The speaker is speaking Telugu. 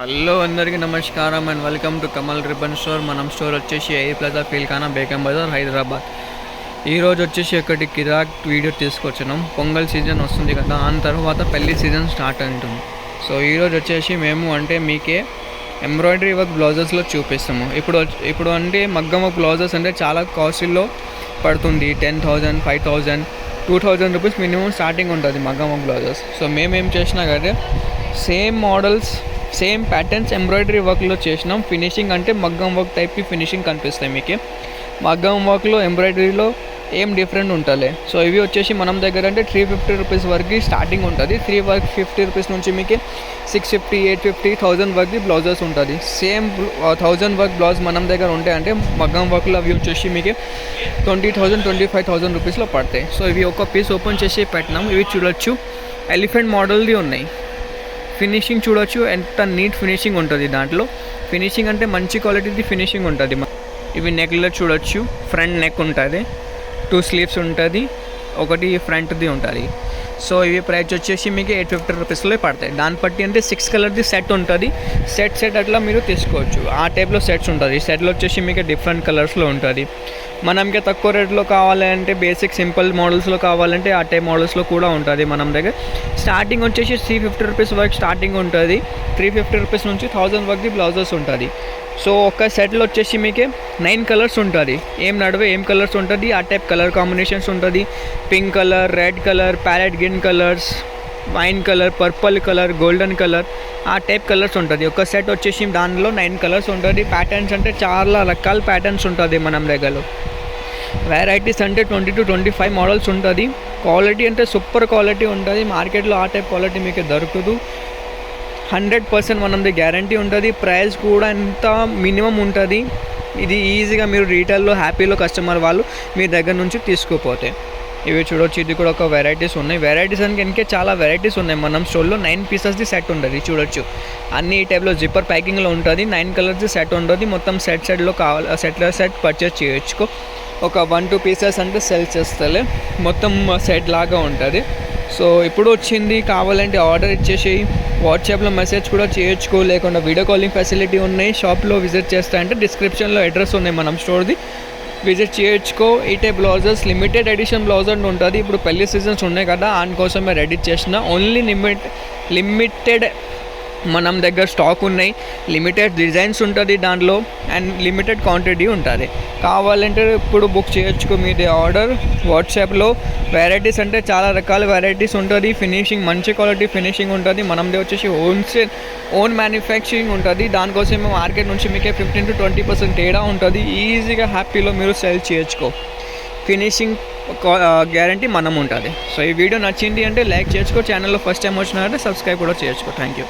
హలో అందరికీ నమస్కారం and welcome to Kamal ribbon store. మనం స్టోర్ వచ్చేసి ఎయిర్ ప్లాజా ఫీల్ఖానా బేగం బజార్ హైదరాబాద్. ఈరోజు వచ్చేసి ఒకటి కిరాక్ వీడియో తీసుకొచ్చినాం. పొంగల్ సీజన్ వస్తుంది కదా, దాని తర్వాత పెళ్లి సీజన్ స్టార్ట్ అవుతుంది. సో ఈరోజు వచ్చేసి మేము మీకే ఎంబ్రాయిడరీ వర్క్ బ్లౌజెస్లో చూపిస్తాము. ఇప్పుడు అంటే మగ్గం వర్క్ బ్లౌజెస్ అంటే చాలా కాస్ట్లో పడుతుంది. 10,000, 5,000, 2,000 రూపీస్ మినిమం స్టార్టింగ్ ఉంటుంది మగ్గం వర్క్ బ్లౌజెస్. సో మేమేం చేసినా కదా, same models same patterns embroidery వర్క్లో చేసినాం. ఫినిషింగ్ అంటే మగ్గం వర్క్ టైప్కి ఫినిషింగ్ కనిపిస్తాయి మీకు. మగ్గం వర్క్లో ఎంబ్రాయిడరీలో ఏం డిఫరెంట్ ఉంటుంది. సో ఇవి వచ్చేసి మనం దగ్గర అంటే 350 రూపీస్ వరకు స్టార్టింగ్ ఉంటుంది. 350 రూపీస్ నుంచి మీకు 650, 850, 1000 వరకు బ్లౌజెస్ ఉంటుంది. సేమ్ 1000 వర్క్ బ్లౌజ్ మనం దగ్గర ఉంటాయి అంటే మగ్గం వర్క్లో అవి వచ్చేసి మీకు 20,000, 25,000 రూపీస్లో పడతాయి. సో ఇవి ఒక పీస్ ఓపెన్ చేసి పెట్టినాం. ఇవి చూడొచ్చు, ఎలిఫెంట్ మోడల్ది ఉన్నాయి. ఫినిషింగ్ చూడొచ్చు, ఎంత నీట్ ఫినిషింగ్ ఉంటుంది. దాంట్లో ఫినిషింగ్ అంటే మంచి క్వాలిటీది ఫినిషింగ్ ఉంటుంది. ఇవి నెక్లో చూడొచ్చు, ఫ్రంట్ నెక్ ఉంటుంది, 2 స్లీవ్స్ ఉంటుంది, ఒకటి ఫ్రంట్ది ఉంటుంది. సో ఇవి ప్రైస్ వచ్చేసి మీకు 850 రూపీస్లో పడతాయి. దాన్ని బట్టి అంటే 6 కలర్ది సెట్ ఉంటుంది. సెట్ అట్లా మీరు తీసుకోవచ్చు. ఆ టైప్లో సెట్స్ ఉంటుంది. సెట్లో వచ్చేసి మీకు డిఫరెంట్ కలర్స్లో ఉంటుంది. మనకి తక్కువ రేట్లో కావాలంటే బేసిక్ సింపుల్ మోడల్స్లో కావాలంటే ఆ టైప్ మోడల్స్లో కూడా ఉంటుంది మనం దగ్గర. స్టార్టింగ్ వచ్చేసి 350 రూపీస్ వరకు స్టార్టింగ్ ఉంటుంది. 350 రూపీస్ నుంచి 1000 వరకు బ్లౌజెస్ ఉంటుంది. సో ఒక సెట్లో వచ్చేసి మీకు 9 కలర్స్ ఉంటుంది. ఏం కలర్స్ ఉంటుంది, ఆ టైప్ కలర్ కాంబినేషన్స్ ఉంటుంది. Pink colour, red colour, parrot green colours, wine colour, purple colour, golden colour, ఆ టైప్ కలర్స్ ఉంటుంది. ఒక సెట్ వచ్చేసి దానిలో 9 కలర్స్ ఉంటుంది. ప్యాటర్న్స్ అంటే చాలా రకాల ప్యాటర్న్స్ ఉంటుంది మనం దగ్గరలో. వెరైటీస్ అంటే 20 to 25 మోడల్స్ ఉంటుంది. క్వాలిటీ అంటే సూపర్ క్వాలిటీ ఉంటుంది. మార్కెట్లో ఆ టైప్ క్వాలిటీ మీకు దొరకదు. 100% మనది గ్యారంటీ ఉంటుంది. ప్రైస్ కూడా ఎంత మినిమం ఉంటుంది. ఇది ఈజీగా మీరు రీటైల్లో హ్యాపీలో కస్టమర్ వాళ్ళు మీ దగ్గర నుంచి తీసుకుపోతే. ఇవి చూడొచ్చు, ఇది కూడా ఒక వెరైటీస్ ఉన్నాయి. వెరైటీస్ అంటే ఇంకే చాలా వెరైటీస్ ఉన్నాయి. మనం స్టోర్లో 9 పీసెస్ది సెట్ ఉంటుంది. చూడొచ్చు, అన్ని ఈ టైప్లో జిప్పర్ ప్యాకింగ్లో ఉంటుంది. 9 కలర్స్ది సెట్ ఉంటుంది. మొత్తం సెట్లో కావాలి, సెట్ పర్చేస్ చేయొచ్చుకో. ఒక 1-2 పీసెస్ అంటే సెల్ చేస్తలే, మొత్తం సెట్ లాగా ఉంటుంది. సో ఇప్పుడు వచ్చింది, కావాలంటే ఆర్డర్ ఇచ్చేసి వాట్సాప్లో మెసేజ్ కూడా చేయొచ్చుకో, లేకుండా వీడియో కాలింగ్ ఫెసిలిటీ ఉన్నాయి. షాప్లో విజిట్ చేస్తా అంటే డిస్క్రిప్షన్లో అడ్రస్ ఉన్నాయి మనం స్టోర్ది, విజిట్ చేయొచ్చుకో. ఈ type blouses limited edition blouse అని ఉంటుంది. ఇప్పుడు పెళ్లి సీజన్స్ ఉన్నాయి కదా, దానికోసమే రెడీ చేసిన. ఓన్లీ లిమిటెడ్ మనం దగ్గర స్టాక్ ఉన్నాయి. లిమిటెడ్ డిజైన్స్ ఉంటుంది దాంట్లో, అండ్ లిమిటెడ్ క్వాంటిటీ ఉంటుంది. కావాలంటే ఇప్పుడు బుక్ చేయొచ్చుకో మీది ఆర్డర్ వాట్సాప్లో. వెరైటీస్ అంటే చాలా రకాల వెరైటీస్ ఉంటుంది. ఫినిషింగ్ మంచి క్వాలిటీ ఫినిషింగ్ ఉంటుంది. మనది వచ్చేసి ఓన్ మ్యానుఫ్యాక్చరింగ్ ఉంటుంది. దానికోసం మార్కెట్ నుంచి మీకే 15 to 20% తేడా ఉంటుంది. ఈజీగా హ్యాపీలో మీరు సెల్ చేయొచ్చుకో. ఫినిషింగ్ గ్యారంటీ మనం ఉంటుంది. సో ఈ వీడియో నచ్చింది అంటే లైక్ చేసుకో. ఛానల్లో ఫస్ట్ టైం వచ్చినారంటే సబ్స్క్రైబ్ కూడా చేయొచ్చుకో. Thank you.